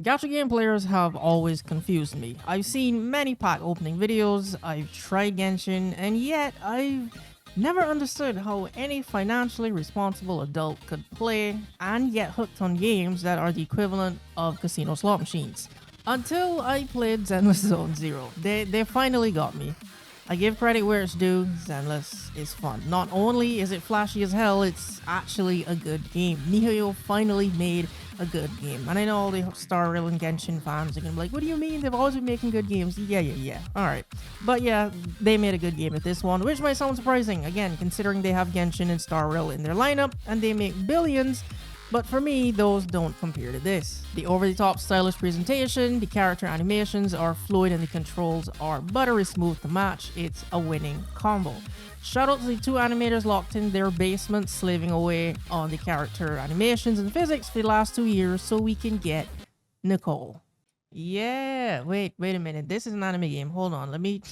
Gacha game players have always confused me. I've seen many pack opening videos, I've tried Genshin, and yet I've never understood how any financially responsible adult could play and get hooked on games that are the equivalent of casino slot machines. Until I played Zenless Zone Zero. They finally got me. I give credit where it's due, Zenless is fun. Not only is it flashy as hell, it's actually a good game. Nihyo finally made a good game. And I know all the Star Rail and Genshin fans are gonna be like, what do you mean? They've always been making good games. Yeah. Alright. But yeah, they made a good game with this one, which might sound surprising. Again, considering they have Genshin and Star Rail in their lineup, and they make billions. But for me, those don't compare to this. The over-the-top stylish presentation, the character animations are fluid, and the controls are buttery smooth to match. It's a winning combo. Shout out to the two animators locked in their basement, slaving away on the character animations and physics for the last 2 years so we can get Nicole. Yeah, wait a minute. This is an anime game. Hold on, let me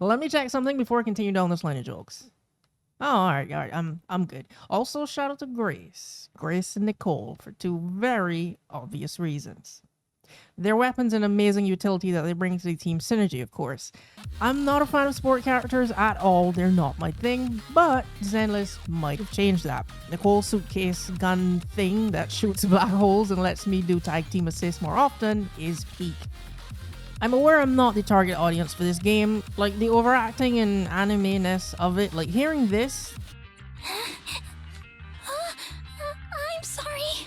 let me check something before I continue down this line of jokes. Oh, all right, I'm good. Also, shout out to Grace and Nicole for two very obvious reasons. Their weapons and amazing utility that they bring to the team synergy, of course. I'm not a fan of sport characters at all, they're not my thing, but Zenless might have changed that. Nicole's suitcase gun thing that shoots black holes and lets me do tag team assists more often is peak. I'm aware I'm not the target audience for this game, like the overacting and anime-ness of it, like hearing this. I'm sorry.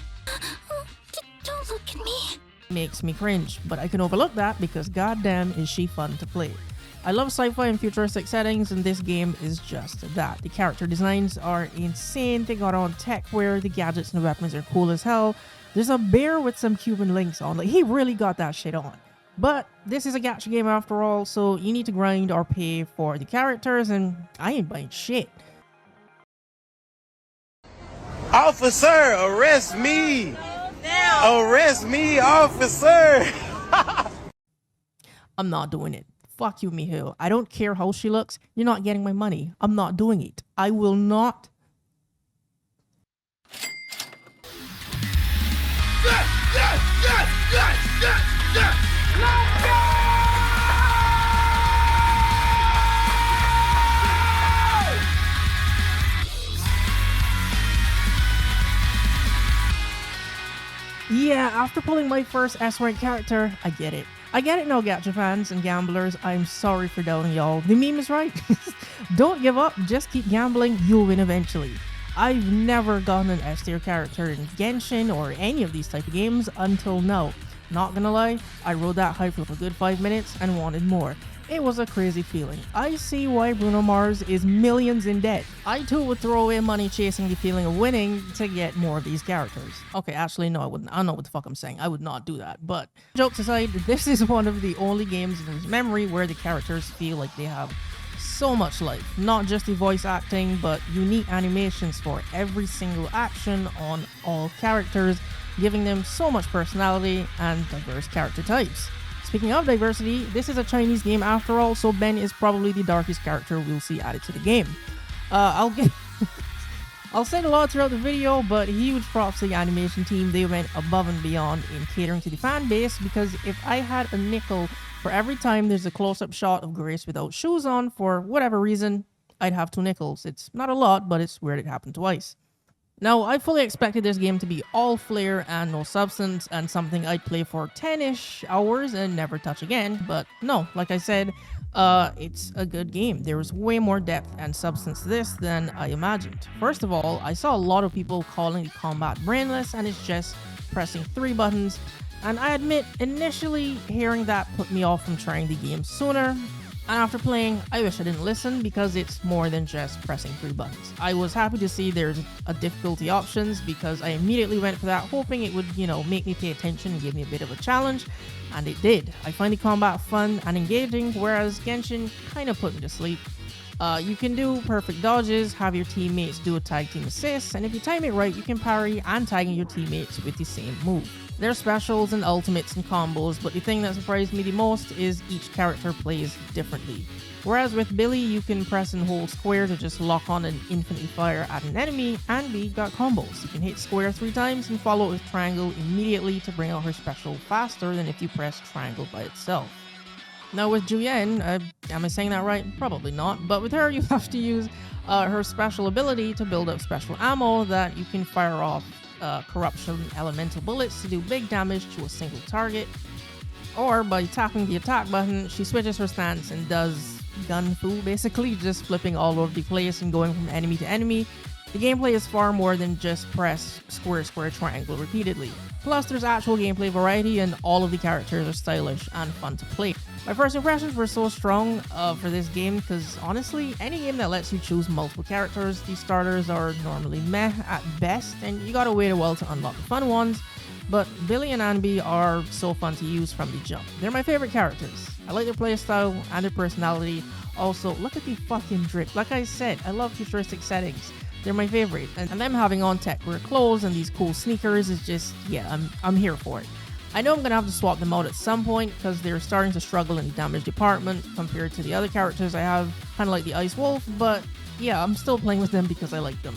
Don't look at me. Makes me cringe, but I can overlook that because goddamn is she fun to play. I love sci-fi and futuristic settings, and this game is just that. The character designs are insane, they got on techwear, the gadgets and the weapons are cool as hell. There's a bear with some Cuban links on, like he really got that shit on. But this is a gacha game after all, so you need to grind or pay for the characters, and I ain't buying shit. Officer, arrest me! Arrest me, officer! I'm not doing it. Fuck you, Miho. I don't care how she looks. You're not getting my money. I'm not doing it. I will not. Yeah, after pulling my first S-rank character, I get it. I get it now, gacha fans and gamblers. I'm sorry for doubting y'all. The meme is right. Don't give up, just keep gambling, you'll win eventually. I've never gotten an S-tier character in Genshin or any of these type of games until now. Not gonna lie, I rode that hype for a good 5 minutes and wanted more. It was a crazy feeling. I see why Bruno Mars is millions in debt. I too would throw away money chasing the feeling of winning to get more of these characters. Okay, actually no, I wouldn't. I don't know what the fuck I'm saying. I would not do that. But jokes aside, this is one of the only games in memory where the characters feel like they have so much life. Not just the voice acting, but unique animations for every single action on all characters, giving them so much personality and diverse character types. Speaking of diversity, this is a Chinese game after all, so Ben is probably the darkest character we'll see added to the game. I'll say a lot throughout the video, but huge props to the animation team. They went above and beyond in catering to the fan base, because if I had a nickel for every time there's a close-up shot of Grace without shoes on for whatever reason, I'd have 2 nickels. It's not a lot, but it's weird it happened twice. Now, I fully expected this game to be all flair and no substance, and something I'd play for 10-ish hours and never touch again, but no, like I said, it's a good game. There's way more depth and substance to this than I imagined. First of all, I saw a lot of people calling the combat brainless, and it's just pressing 3 buttons, and I admit, initially hearing that put me off from trying the game sooner. And after playing, I wish I didn't listen, because it's more than just pressing 3 buttons. I was happy to see there's a difficulty options, because I immediately went for that, hoping it would, make me pay attention and give me a bit of a challenge, and it did. I find the combat fun and engaging, whereas Genshin kind of put me to sleep. You can do perfect dodges, have your teammates do a tag team assist, and if you time it right, you can parry and tag your teammates with the same move. There's specials and ultimates and combos, but the thing that surprised me the most is each character plays differently. Whereas with Billy, you can press and hold square to just lock on and infinitely fire at an enemy, and B got combos. You can hit square 3 times and follow it with triangle immediately to bring out her special faster than if you press triangle by itself. Now with Juyen, am I saying that right? Probably not, but with her you have to use her special ability to build up special ammo that you can fire off corruption elemental bullets to do big damage to a single target, or by tapping the attack button, she switches her stance and does gun fu, basically just flipping all over the place and going from enemy to enemy. The gameplay is far more than just press square square triangle repeatedly. Plus there's actual gameplay variety and all of the characters are stylish and fun to play. My first impressions were so strong for this game because honestly, any game that lets you choose multiple characters, these starters are normally meh at best and you gotta wait a while to unlock the fun ones. But Billy and Anby are so fun to use from the jump. They're my favorite characters. I like their playstyle and their personality. Also, look at the fucking drip. Like I said, I love futuristic settings. They're my favorite. And them having on tech wear clothes and these cool sneakers is just, yeah, I'm here for it. I know I'm gonna have to swap them out at some point because they're starting to struggle in the damage department compared to the other characters I have, kind of like the Ice Wolf, but yeah, I'm still playing with them because I like them.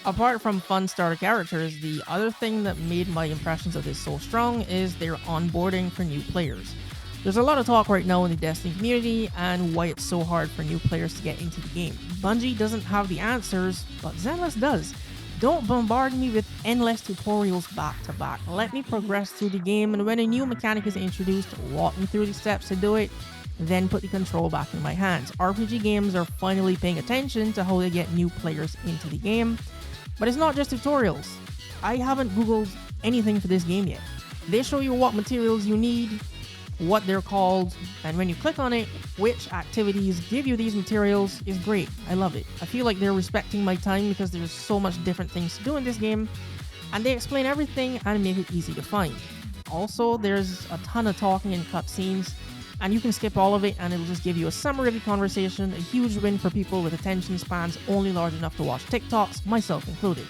Apart from fun starter characters, the other thing that made my impressions of this so strong is their onboarding for new players. There's a lot of talk right now in the Destiny community and why it's so hard for new players to get into the game. Bungie doesn't have the answers, but Zenless does. Don't bombard me with endless tutorials back to back. Let me progress through the game, and when a new mechanic is introduced, walk me through the steps to do it, then put the control back in my hands. RPG games are finally paying attention to how they get new players into the game. But it's not just tutorials. I haven't googled anything for this game yet. They show you what materials you need, what they're called, and when you click on it, which activities give you these materials is great. I love it. I feel like they're respecting my time because there's so much different things to do in this game, and they explain everything and make it easy to find. Also, there's a ton of talking in cutscenes, and you can skip all of it and it'll just give you a summary of the conversation, a huge win for people with attention spans only large enough to watch TikToks, myself included.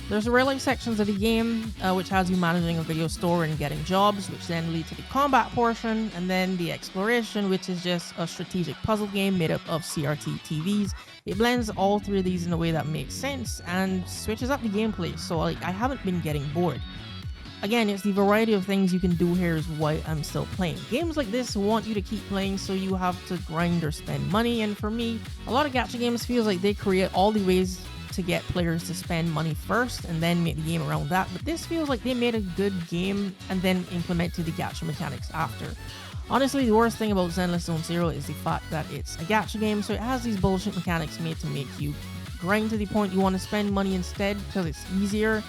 There's the real life sections of the game, which has you managing a video store and getting jobs, which then lead to the combat portion, and then the exploration, which is just a strategic puzzle game made up of CRT TVs. It blends all three of these in a way that makes sense and switches up the gameplay, so I haven't been getting bored. Again, it's the variety of things you can do here is why I'm still playing. Games like this want you to keep playing so you have to grind or spend money, and for me, a lot of gacha games feels like they create all the ways to get players to spend money first and then make the game around that, but this feels like they made a good game and then implemented the gacha mechanics after. Honestly, the worst thing about Zenless Zone Zero is the fact that it's a gacha game, so it has these bullshit mechanics made to make you grind to the point you want to spend money instead because it's easier,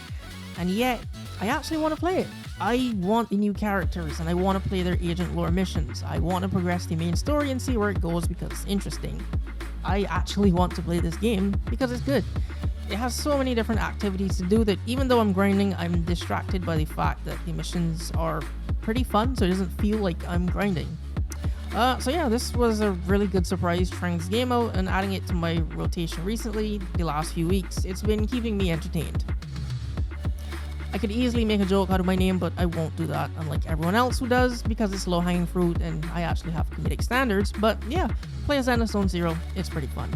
and yet I actually want to play it. I want the new characters and I want to play their agent lore missions. I want to progress the main story and see where it goes because it's interesting. I actually want to play this game because it's good. It has so many different activities to do that even though I'm grinding, I'm distracted by the fact that the missions are pretty fun, so it doesn't feel like I'm grinding. So yeah, this was a really good surprise trying this game out and adding it to my rotation recently, the last few weeks. It's been keeping me entertained. I could easily make a joke out of my name, but I won't do that, unlike everyone else who does, because it's low-hanging fruit and I actually have comedic standards. But yeah, play Zenless Zone Zero, it's pretty fun.